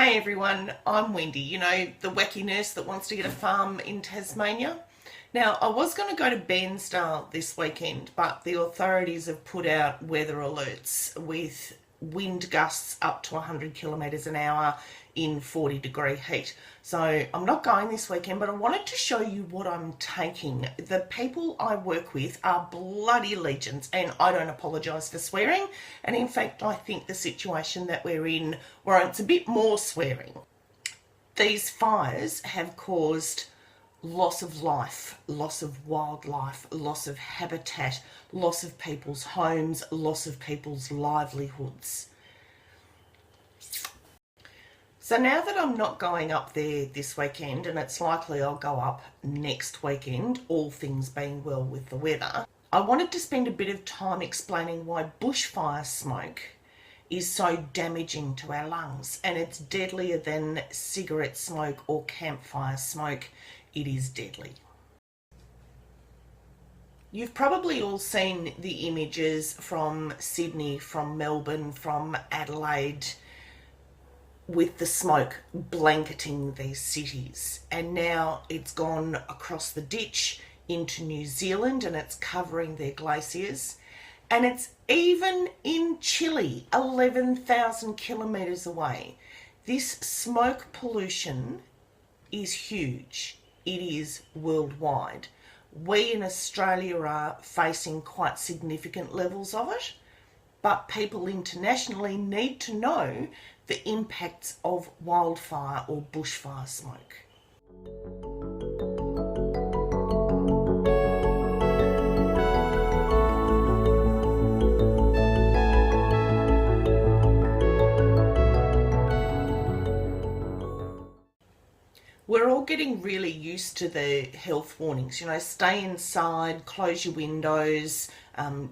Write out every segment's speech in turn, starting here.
Hey everyone, I'm Wendy, you know, the wacky nurse that wants to get a farm in Tasmania. Now, I was going to go to Bairnsdale this weekend, but the authorities have put out weather alerts with wind gusts up to 100 kilometres an hour in 40-degree heat. So I'm not going this weekend, but I wanted to show you what I'm taking. The people I work with are bloody legends, and I don't apologise for swearing. And in fact, I think the situation that we're in warrants a bit more swearing. These fires have caused loss of life, loss of wildlife, loss of habitat, loss of people's homes, loss of people's livelihoods. So now that I'm not going up there this weekend, and it's likely I'll go up next weekend, all things being well with the weather, I wanted to spend a bit of time explaining why bushfire smoke is so damaging to our lungs, and it's deadlier than cigarette smoke or campfire smoke. It is deadly. You've probably all seen the images from Sydney, from Melbourne, from Adelaide, with the smoke blanketing these cities. And now it's gone across the ditch into New Zealand and it's covering their glaciers. And it's even in Chile, 11,000 kilometres away. This smoke pollution is huge. It is worldwide. We in Australia are facing quite significant levels of it, but people internationally need to know the impacts of wildfire or bushfire smoke. We're all getting really used to the health warnings, you know, stay inside, close your windows,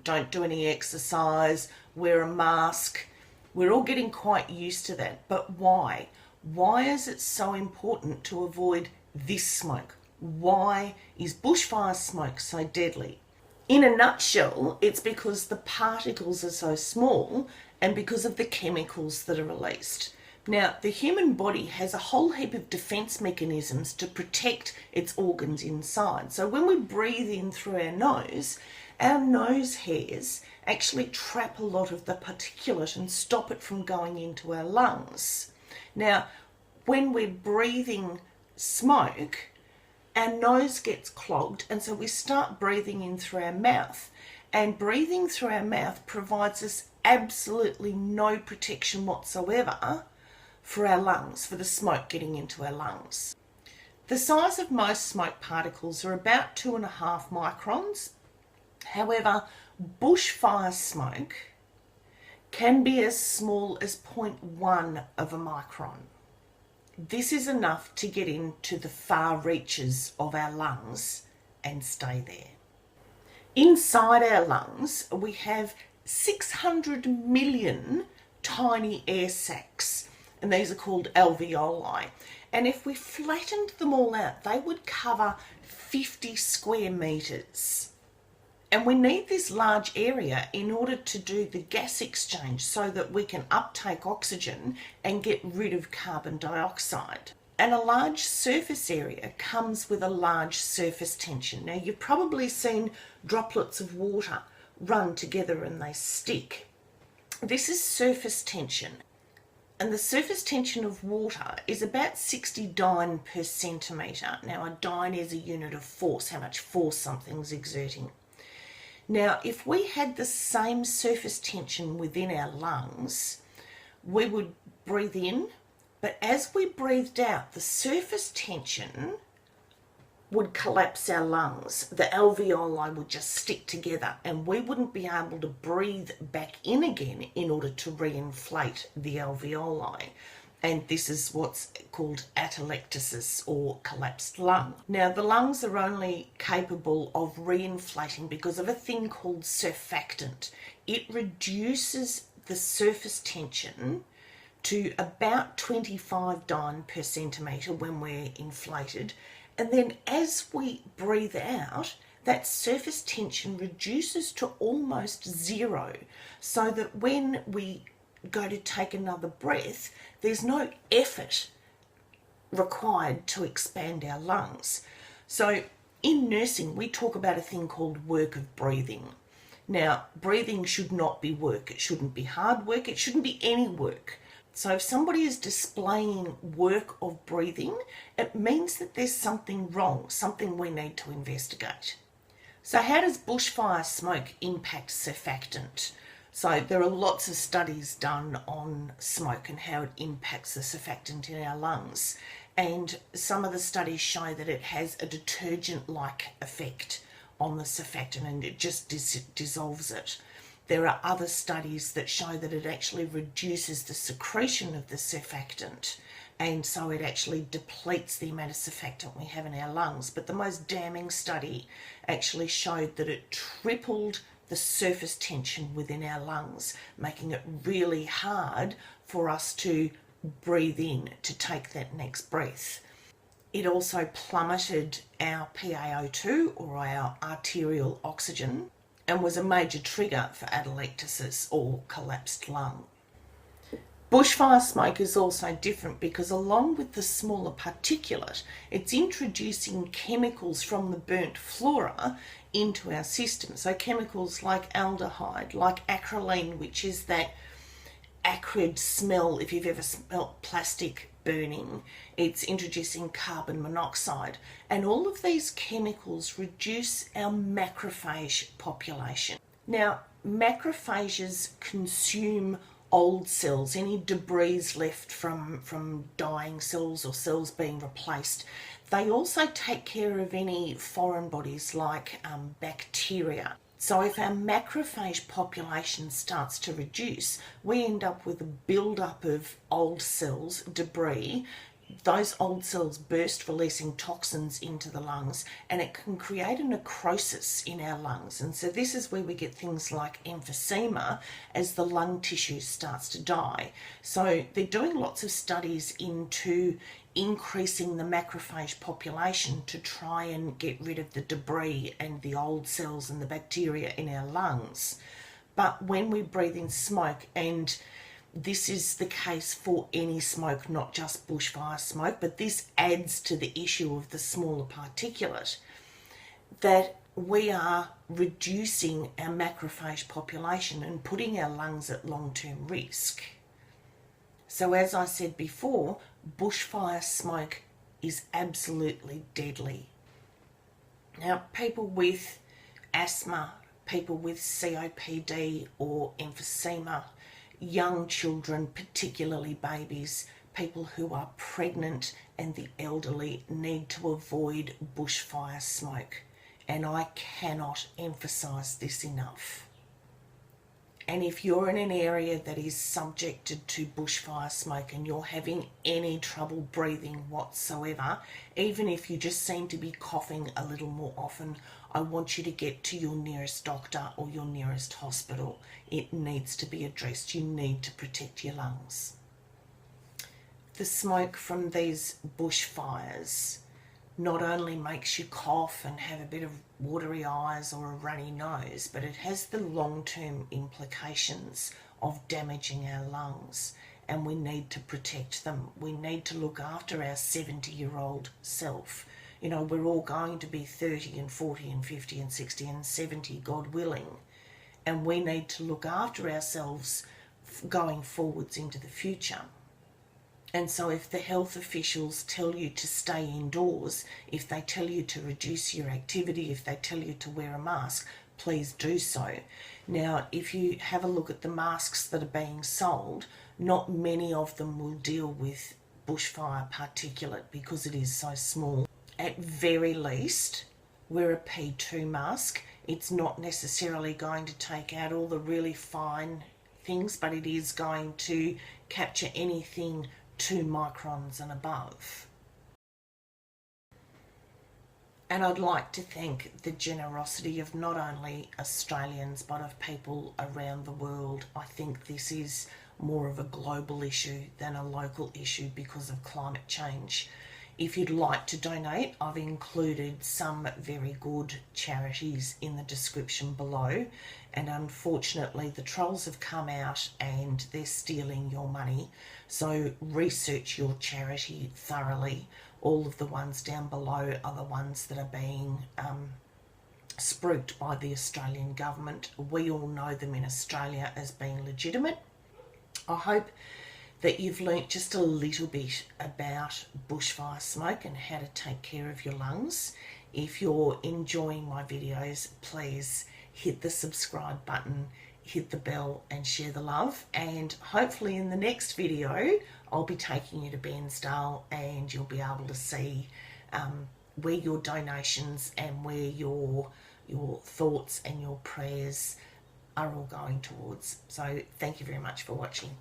don't do any exercise, wear a mask. We're all getting quite used to that. But why? Why is it so important to avoid this smoke? Why is bushfire smoke so deadly? In a nutshell, it's because the particles are so small and because of the chemicals that are released. Now, the human body has a whole heap of defence mechanisms to protect its organs inside. So when we breathe in through our nose hairs actually trap a lot of the particulate and stop it from going into our lungs. Now, when we're breathing smoke, our nose gets clogged, and so we start breathing in through our mouth. And breathing through our mouth provides us absolutely no protection whatsoever for our lungs, for the smoke getting into our lungs. The size of most smoke particles are about 2.5 microns. However, bushfire smoke can be as small as 0.1 of a micron. This is enough to get into the far reaches of our lungs and stay there. Inside our lungs, we have 600 million tiny air sacs, and these are called alveoli. And if we flattened them all out, they would cover 50 square metres. And we need this large area in order to do the gas exchange so that we can uptake oxygen and get rid of carbon dioxide. And a large surface area comes with a large surface tension. Now, you've probably seen droplets of water run together and they stick. This is surface tension. And the surface tension of water is about 60 dyne per centimetre. Now, a dyne is a unit of force, how much force something's exerting. Now, if we had the same surface tension within our lungs, we would breathe in, but as we breathed out, the surface tension would collapse our lungs. The alveoli would just stick together and we wouldn't be able to breathe back in again in order to reinflate the alveoli. And this is what's called atelectasis, or collapsed lung. Now, the lungs are only capable of reinflating because of a thing called surfactant. It reduces the surface tension to about 25 dyne per centimetre when we're inflated. And then as we breathe out, that surface tension reduces to almost zero, so that when we go to take another breath, there's no effort required to expand our lungs. So in nursing, we talk about a thing called work of breathing. Now, breathing should not be work. It shouldn't be hard work. It shouldn't be any work. So if somebody is displaying work of breathing, it means that there's something wrong, something we need to investigate. So how does bushfire smoke impact surfactant? So there are lots of studies done on smoke and how it impacts the surfactant in our lungs. And some of the studies show that it has a detergent-like effect on the surfactant and it just dissolves it. There are other studies that show that it actually reduces the secretion of the surfactant, and so it actually depletes the amount of surfactant we have in our lungs. But the most damning study actually showed that it tripled the surface tension within our lungs, making it really hard for us to breathe in, to take that next breath. It also plummeted our PaO2, or our arterial oxygen, and was a major trigger for atelectasis, or collapsed lung. Bushfire smoke is also different because along with the smaller particulate, it's introducing chemicals from the burnt flora into our system. So chemicals like aldehyde, like acrolein, which is that acrid smell if you've ever smelt plastic burning. It's introducing carbon monoxide, and all of these chemicals reduce our macrophage population. Now, macrophages consume old cells, any debris left from dying cells or cells being replaced. They also take care of any foreign bodies like bacteria. So if our macrophage population starts to reduce, we end up with a build-up of old cells, debris. Those old cells burst, releasing toxins into the lungs, and it can create a necrosis in our lungs. And so this is where we get things like emphysema as the lung tissue starts to die. So they're doing lots of studies into increasing the macrophage population to try and get rid of the debris and the old cells and the bacteria in our lungs. But when we breathe in smoke, and this is the case for any smoke, not just bushfire smoke, but this adds to the issue of the smaller particulate, that we are reducing our macrophage population and putting our lungs at long-term risk. So as I said before, bushfire smoke is absolutely deadly. Now, people with asthma, people with COPD or emphysema, young children, particularly babies, people who are pregnant and the elderly need to avoid bushfire smoke. And I cannot emphasise this enough. And if you're in an area that is subjected to bushfire smoke and you're having any trouble breathing whatsoever, even if you just seem to be coughing a little more often, I want you to get to your nearest doctor or your nearest hospital. It needs to be addressed. You need to protect your lungs. The smoke from these bushfires not only makes you cough and have a bit of watery eyes or a runny nose, but it has the long-term implications of damaging our lungs, and we need to protect them. We need to look after our 70-year-old self. You know, we're all going to be 30 and 40 and 50 and 60 and 70, God willing, and we need to look after ourselves going forwards into the future. And so if the health officials tell you to stay indoors, if they tell you to reduce your activity, if they tell you to wear a mask, please do so. Now, if you have a look at the masks that are being sold, not many of them will deal with bushfire particulate because it is so small. At very least, wear a P2 mask. It's not necessarily going to take out all the really fine things, but it is going to capture anything 2 microns and above. And I'd like to thank the generosity of not only Australians but of people around the world. I think this is more of a global issue than a local issue because of climate change. If you'd like to donate, I've included some very good charities in the description below, and unfortunately the trolls have come out and they're stealing your money, so research your charity thoroughly. All of the ones down below are the ones that are being spruiked by the Australian government. We all know them in Australia as being legitimate. I hope that you've learnt just a little bit about bushfire smoke and how to take care of your lungs. If you're enjoying my videos, please hit the subscribe button, hit the bell and share the love, and hopefully in the next video I'll be taking you to Bairnsdale and you'll be able to see where your donations and where your thoughts and your prayers are all going towards. So thank you very much for watching.